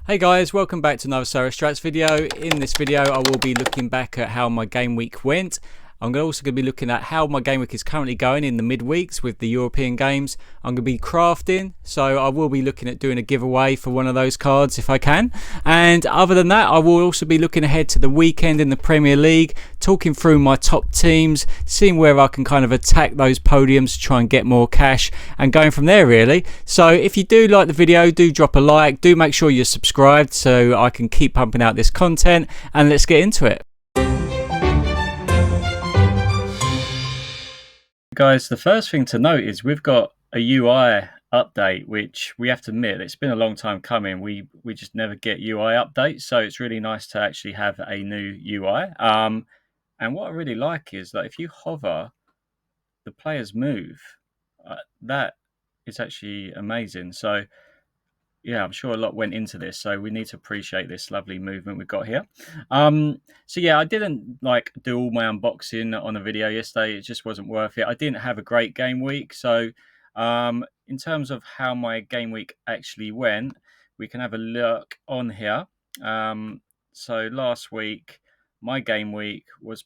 Hey guys, welcome back to another SorareStrats video. In this video, I will be looking back at how my game week went. I'm also going to be looking at how my game week is currently going in the midweeks with the European games. I'm going to be crafting, so I will be looking at doing a giveaway for one of those cards if I can. And other than that, I will also be looking ahead to the weekend in the Premier League, talking through my top teams, seeing where I can kind of attack those podiums to try and get more cash, and going from there really. So if you do like the video, do drop a like, do make sure you're subscribed so I can keep pumping out this content, and let's get into it. Guys, the first thing to note is we've got a UI update, which we have to admit it's been a long time coming. We just never get UI updates, so it's really nice to actually have a new UI. And what I really like is that if you hover, the players move. That is actually amazing. So yeah, I'm sure a lot went into this, so we need to appreciate this lovely movement we've got here. So yeah, I didn't do all my unboxing on a video yesterday. It just wasn't worth it. I didn't have a great game week, so in terms of how my game week actually went, we can have a look on here. So last week, my game week was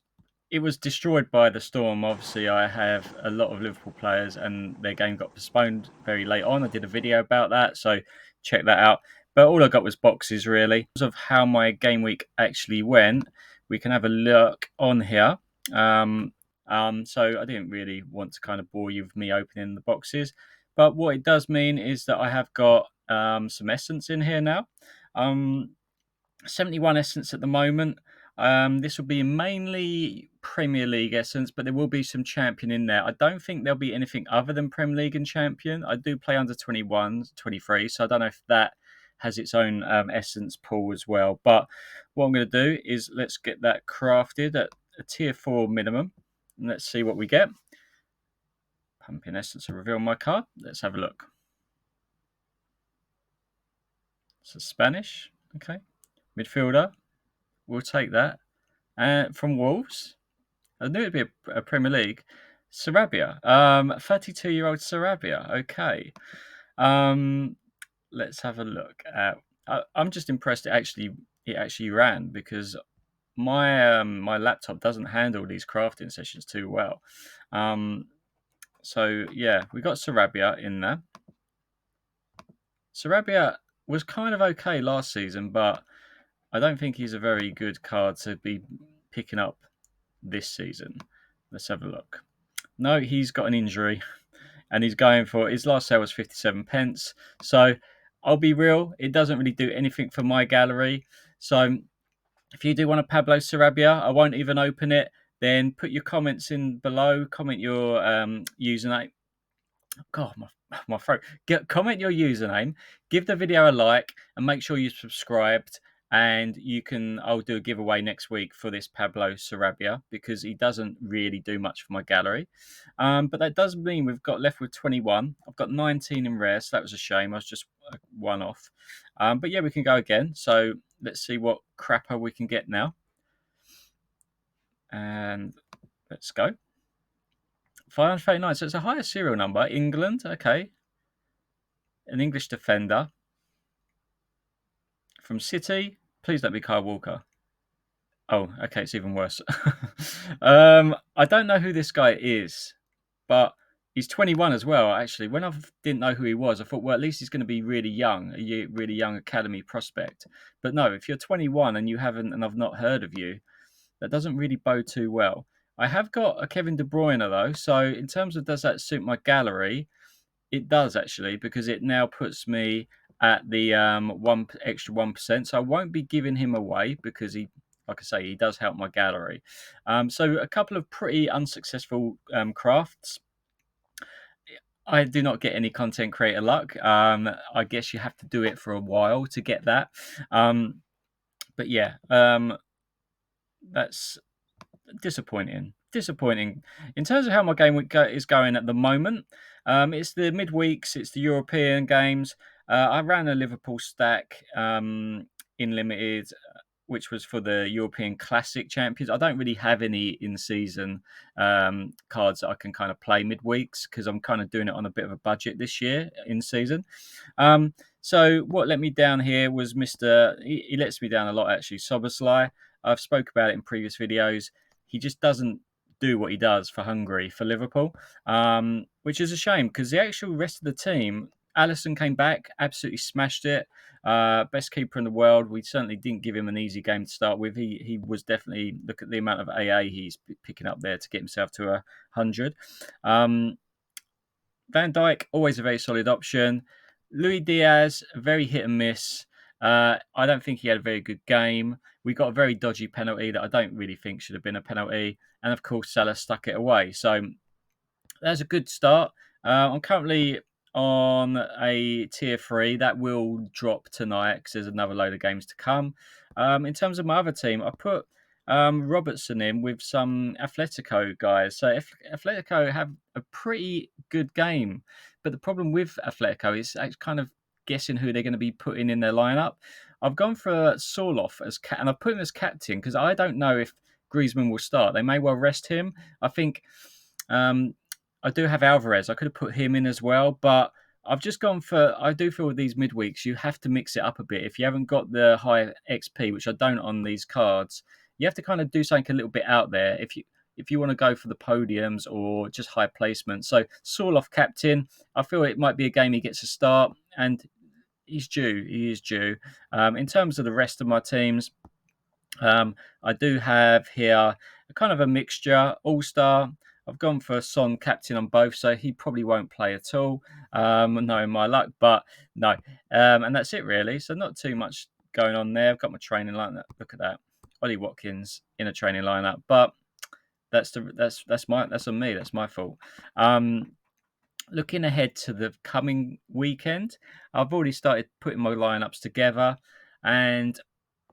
destroyed by the storm. Obviously, I have a lot of Liverpool players, and their game got postponed very late on. I did a video about that, so check that out. But all I got was boxes, really. In terms of how my game week actually went, we can have a look on here. So I didn't really want to kind of bore you with me opening the boxes. But what it does mean is that I have got some essence in here now. 71 essence at the moment. This will be mainly Premier League essence, but there will be some champion in there. I don't think there'll be anything other than Premier League and champion. I do play under 21, 23, so I don't know if that has its own essence pool as well. But what I'm going to do is let's get that crafted at a tier 4 minimum. And let's see what we get. Pumping essence to reveal my card. Let's have a look. So Spanish, okay. Midfielder, we'll take that. From Wolves, I knew it'd be a Premier League. Sarabia, 32-year-old Sarabia. Okay, let's have a look at. I'm just impressed. It actually ran, because my laptop doesn't handle these crafting sessions too well. So yeah, we got Sarabia in there. Sarabia was kind of okay last season, but I don't think he's a very good card to be picking up this season. Let's have a look. No, he's got an injury, and he's going for, his last sale was 57 pence. So I'll be real, it doesn't really do anything for my gallery. So if you do want a Pablo Sarabia, I won't even open it. Then put your comments in below. Comment your username. God, my throat. Comment your username, give the video a like, and make sure you're subscribed. And I'll do a giveaway next week for this Pablo Sarabia, because he doesn't really do much for my gallery. But that does mean we've got left with 21. I've got 19 in rare, so that was a shame. I was just one off. But yeah, we can go again. So let's see what crapper we can get now. And let's go. 539. So it's a higher serial number. England, okay. An English defender. From City, please don't be Kyle Walker. Oh, okay, it's even worse. I don't know who this guy is, but he's 21 as well, actually. When I didn't know who he was, I thought, well, at least he's going to be really young, a really young academy prospect. But no, if you're 21 and I've not heard of you, that doesn't really bode too well. I have got a Kevin De Bruyne, though, so in terms of does that suit my gallery, it does actually, because it now puts me at the extra 1%. So I won't be giving him away, because he, like I say, he does help my gallery. So a couple of pretty unsuccessful crafts. I do not get any content creator luck. I guess you have to do it for a while to get that. But yeah, that's disappointing. In terms of how my game week is going at the moment, it's the midweeks, it's the European games. I ran a Liverpool stack in limited, which was for the European Classic Champions. I don't really have any in-season cards that I can kind of play midweeks, because I'm kind of doing it on a bit of a budget this year in season. So what let me down here was Mr. He lets me down a lot actually. Soboslai. I've spoke about it in previous videos. He just doesn't do what he does for Hungary, for Liverpool, which is a shame because the actual rest of the team, Allison came back, absolutely smashed it. Best keeper in the world. We certainly didn't give him an easy game to start with. He was definitely, look at the amount of AA he's picking up there to get himself to 100. Van Dijk, always a very solid option. Louis Diaz, very hit and miss. I don't think he had a very good game. We got a very dodgy penalty that I don't really think should have been a penalty. And of course, Salah stuck it away. So that's a good start. I'm currently on a tier 3 that will drop tonight because there's another load of games to come. In terms of my other team, I put Robertson in with some Atletico guys. So Atletico have a pretty good game, but the problem with Atletico is kind of guessing who they're going to be putting in their lineup. I've gone for Sorloth and I've put him as captain because I don't know if Griezmann will start. They may well rest him. I think um, I do have Alvarez. I could have put him in as well, but I've just gone for. I do feel with these midweeks, you have to mix it up a bit. If you haven't got the high XP, which I don't on these cards, you have to kind of do something a little bit out there. If you want to go for the podiums or just high placement. So Sorloth captain, I feel it might be a game he gets a start, and he's due. He is due. In terms of the rest of my teams, I do have here a kind of a mixture, all star. I've gone for Son captain on both, so he probably won't play at all, knowing my luck. But no, and that's it really. So not too much going on there. I've got my training lineup. Look at that, Ollie Watkins in a training lineup. But that's on me. That's my fault. Looking ahead to the coming weekend, I've already started putting my lineups together, and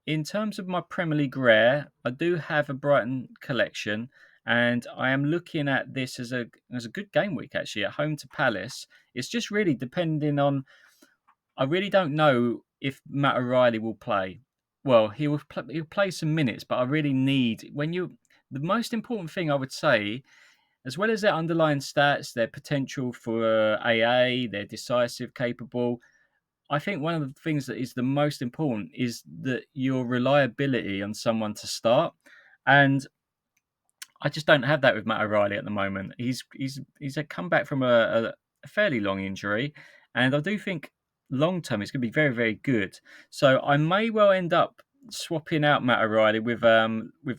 in terms of my Premier League rare, I do have a Brighton collection, and I am looking at this as a good game week actually at home to Palace. It's just really depending on. I really don't know if Matt O'Reilly will play. Well, he'll play some minutes, but I really need when you. The most important thing I would say, as well as their underlying stats, their potential for AA, their decisive, capable. I think one of the things that is the most important is that your reliability on someone to start. And I just don't have that with Matt O'Reilly at the moment. He's a comeback from a fairly long injury, and I do think long term it's going to be very very good. So I may well end up swapping out Matt O'Reilly with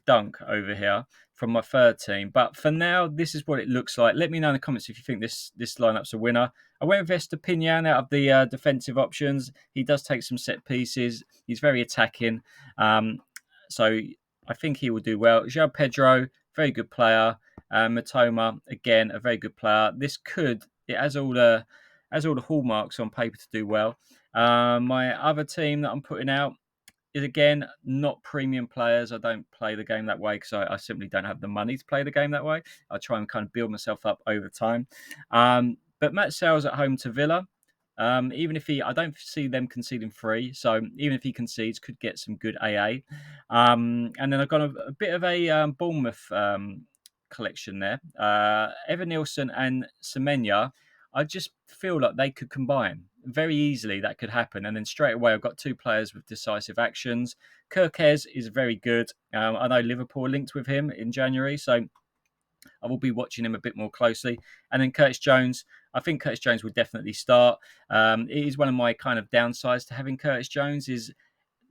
Dunk over here from my third team. But for now, this is what it looks like. Let me know in the comments if you think this lineup's a winner. I went with Estepinian out of the defensive options. He does take some set pieces. He's very attacking. So I think he will do well. João Pedro, very good player. Matoma, again, a very good player. It has all the hallmarks on paper to do well. My other team that I'm putting out is again not premium players. I don't play the game that way because I simply don't have the money to play the game that way. I try and kind of build myself up over time. But Matt Sales at home to Villa. Even if I don't see them conceding 3, so even if he concedes, could get some good AA. And then I've got a bit of a Bournemouth collection there. Evan Nielsen and Semenya, I just feel like they could combine very easily. That could happen, and then straight away I've got 2 players with decisive actions. Kirkez is very good. I know Liverpool linked with him in January, so I will be watching him a bit more closely. And then Curtis Jones, I think Curtis Jones will definitely start. It is one of my kind of downsides to having Curtis Jones is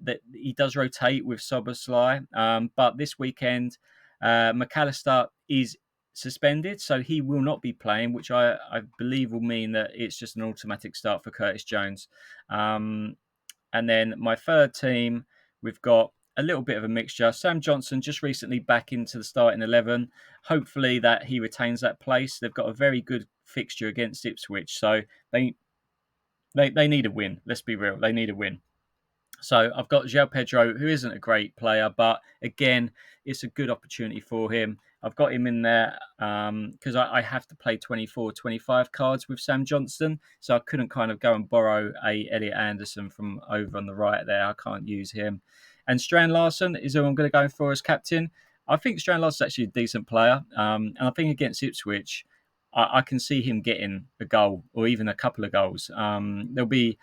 that he does rotate with Soboslai. But this weekend, McAllister is suspended, so he will not be playing, which I believe will mean that it's just an automatic start for Curtis Jones. And then my third team, we've got a little bit of a mixture. Sam Johnson just recently back into the starting 11. Hopefully that he retains that place. They've got a very good fixture against Ipswich, so they need a win. Let's be real, they need a win. So I've got João Pedro, who isn't a great player, but again, it's a good opportunity for him. I've got him in there because I have to play 24, 25 cards with Sam Johnson, so I couldn't kind of go and borrow a Elliot Anderson from over on the right there. I can't use him. And Strand Larson is who I'm going to go for as captain. I think Strand Larson's actually a decent player, and I think against Ipswich, I can see him getting a goal or even a couple of goals. There'll be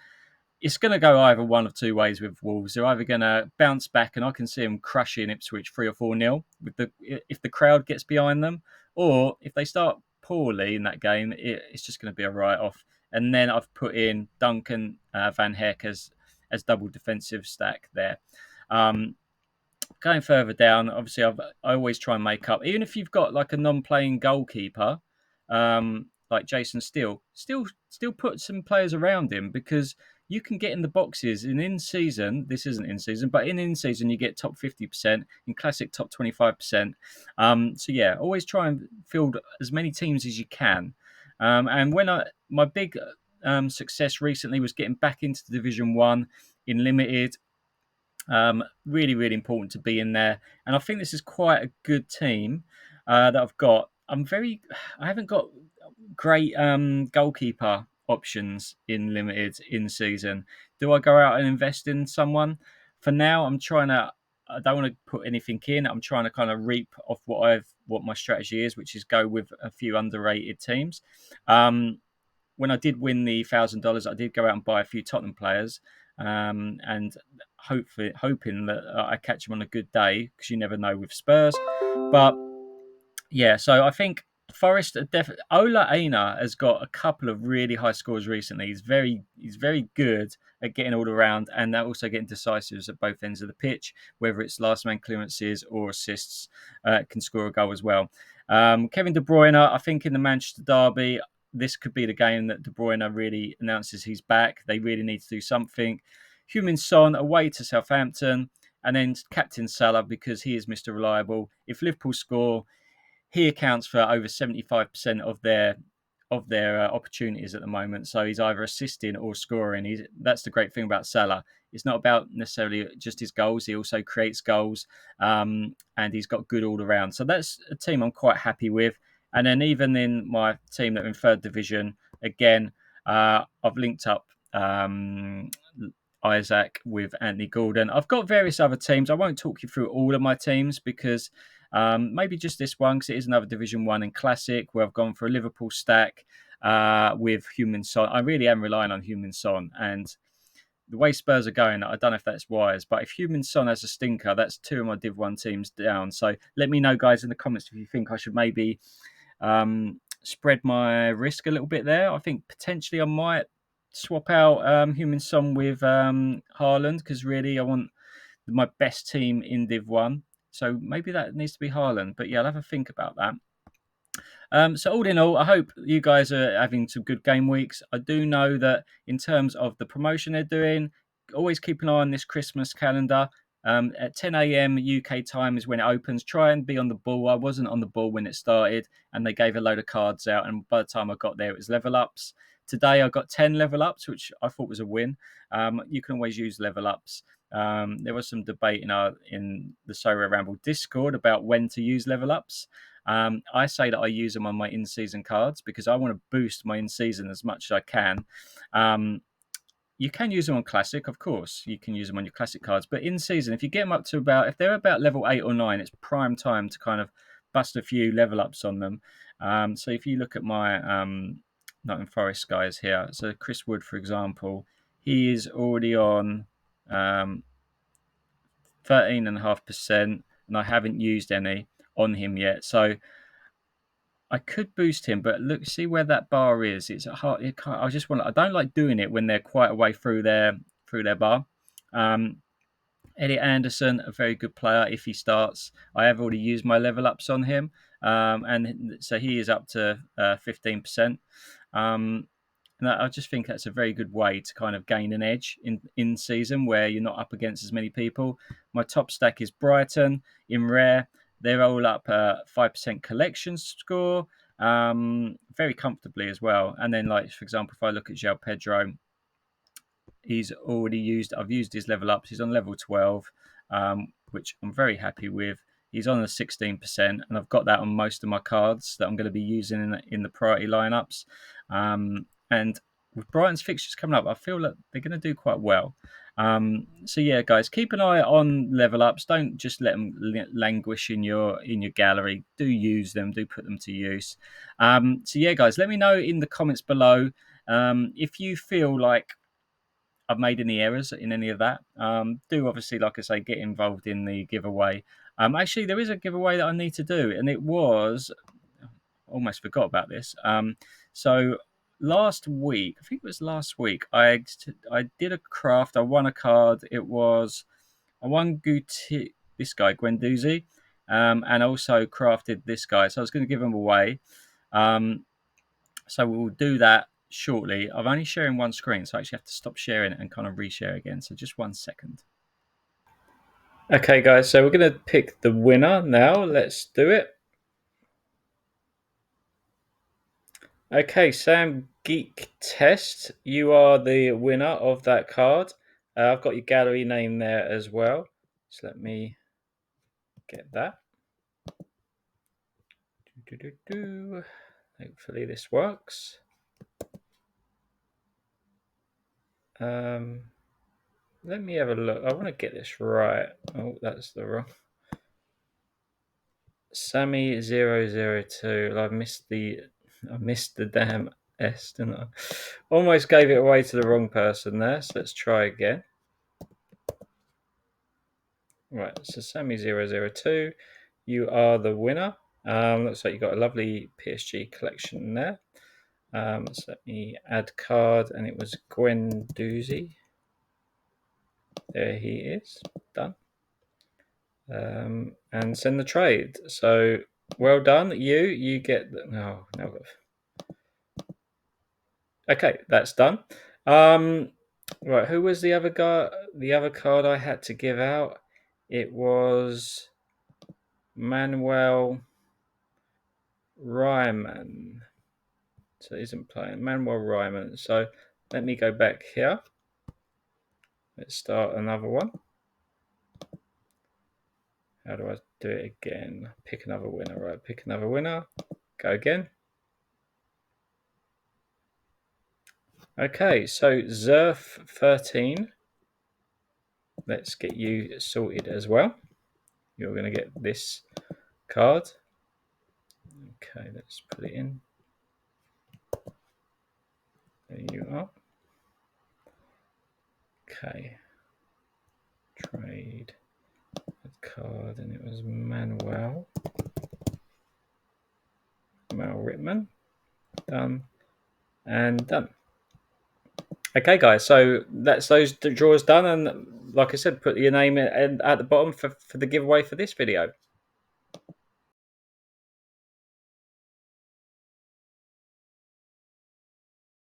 it's going to go either one of two ways with Wolves. They're either going to bounce back, and I can see them crushing Ipswich 3 or 4 nil with the if the crowd gets behind them, or if they start poorly in that game, it's just going to be a write off. And then I've put in Duncan Van Heck as double defensive stack there. Um, Going further down, obviously, I always try and make up, even if you've got like a non-playing goalkeeper, like Jason Steele, still put some players around him because you can get in the boxes in season. This isn't in season, but in season you get top 50%, in classic top 25%. So yeah, always try and field as many teams as you can. And when my big success recently was getting back into Division One in limited. Really, really important to be in there, and I think this is quite a good team that I've got. I haven't got great goalkeeper options in limited in season. Do I go out and invest in someone? For now, I'm trying to. I don't want to put anything in. I'm trying to kind of reap off what my strategy is, which is go with a few underrated teams. When I did win the $1,000, I did go out and buy a few Tottenham players, and hoping that I catch them on a good day because you never know with Spurs. But yeah, so I think Forest are definitely. Ola Aina has got a couple of really high scores recently. He's very good at getting all around, and they're also getting decisives at both ends of the pitch, whether it's last man clearances or assists. Can score a goal as well. Kevin De Bruyne, I think in the Manchester derby, this could be the game that De Bruyne really announces he's back. They really need to do something. Heung-min Son away to Southampton, and then captain Salah because he is Mr. Reliable. If Liverpool score, he accounts for over 75% of their opportunities at the moment. So he's either assisting or scoring. That's the great thing about Salah. It's not about necessarily just his goals. He also creates goals, and he's got good all around. So that's a team I'm quite happy with. And then even in my team that are in third division, again, I've linked up Isaac with Anthony Gordon. I've got various other teams. I won't talk you through all of my teams because maybe just this one because it is another Division 1 and Classic where I've gone for a Liverpool stack with Heung-min Son. I really am relying on Heung-min Son, and the way Spurs are going, I don't know if that's wise, but if Heung-min Son has a stinker, that's two of my Div 1 teams down. So let me know, guys, in the comments if you think I should maybe spread my risk a little bit there. I think potentially I might swap out Heung-min Son with Haaland because really I want my best team in Div 1. So maybe that needs to be Haaland. But yeah, I'll have a think about that. So all in all, I hope you guys are having some good game weeks. I do know that in terms of the promotion they're doing, always keep an eye on this Christmas calendar. At 10 a.m. UK time is when it opens. Try and be on the ball. I wasn't on the ball when it started, and they gave a load of cards out. And by the time I got there, it was level ups. Today I got 10 level ups, which I thought was a win. You can always use level ups. There was some debate in the Sorare Ramble Discord about when to use level ups. I say that I use them on my in-season cards because I want to boost my in-season as much as I can. You can use them on Classic, of course. You can use them on your Classic cards. But in-season, if you get them up to if they're about level 8 or 9, it's prime time to kind of bust a few level ups on them. So if you look at my Nottingham Forest guys here, so Chris Wood, for example, he is already on 13.5%, and I haven't used any on him yet. So I could boost him, but look, see where that bar is. It's a hard. I don't like doing it when they're quite away through their bar. Elliot Anderson, a very good player if he starts. I have already used my level ups on him, and so he is up to 15%. And I just think that's a very good way to kind of gain an edge in season where you're not up against as many people. My top stack is Brighton in rare. They're all up 5% collection score, very comfortably as well. And then, like for example, if I look at João Pedro, I've used his level ups. He's on level 12, which I'm very happy with. He's on a 16%, and I've got that on most of my cards that I'm going to be using in the priority lineups. And with Brighton's fixtures coming up, I feel like they're going to do quite well. So yeah, guys, keep an eye on level ups. Don't just let them languish in your gallery. Do use them. Do put them to use. So yeah, guys, let me know in the comments below if you feel like I've made any errors in any of that. Do obviously, like I say, get involved in the giveaway. Actually, there is a giveaway that I need to do, and it was almost forgot about this. So last week, I think it was last week, I did a craft. I won a card. It was I won this guy Gwenduzi, and also crafted this guy. So I was going to give him away. So we'll do that shortly. I'm only sharing one screen, so I actually have to stop sharing it and kind of reshare again. So just 1 second. Okay, guys, so we're going to pick the winner now. Let's do it. Okay, Sam Geek Test, you are the winner of that card. I've got your gallery name there as well. So let me get that. Hopefully this works. Let me have a look. I want to get this right. Oh, that's the wrong. Sammy002. I missed the damn S, didn't I? Almost gave it away to the wrong person there. So let's try again. Right, so Sammy002, you are the winner. Looks like you got a lovely PSG collection there. So let me add card, and it was Gwen Doozy. There he is, done. And send the trade. So well done, you get no. Okay, that's done. Right, who was the other guy? The other card I had to give out. It was Manuel Ryman. So he isn't playing Manuel Ryman. So let me go back here. Let's start another one. How do I do it again? Pick another winner, right? Pick another winner. Go again. Okay, so Zerf13. Let's get you sorted as well. You're going to get this card. Okay, let's put it in. There you are. Okay. Trade card, and it was Manuel Rittman. Done and done. Okay, guys, so that's those draws done, and like I said, put your name at the bottom for the giveaway for this video.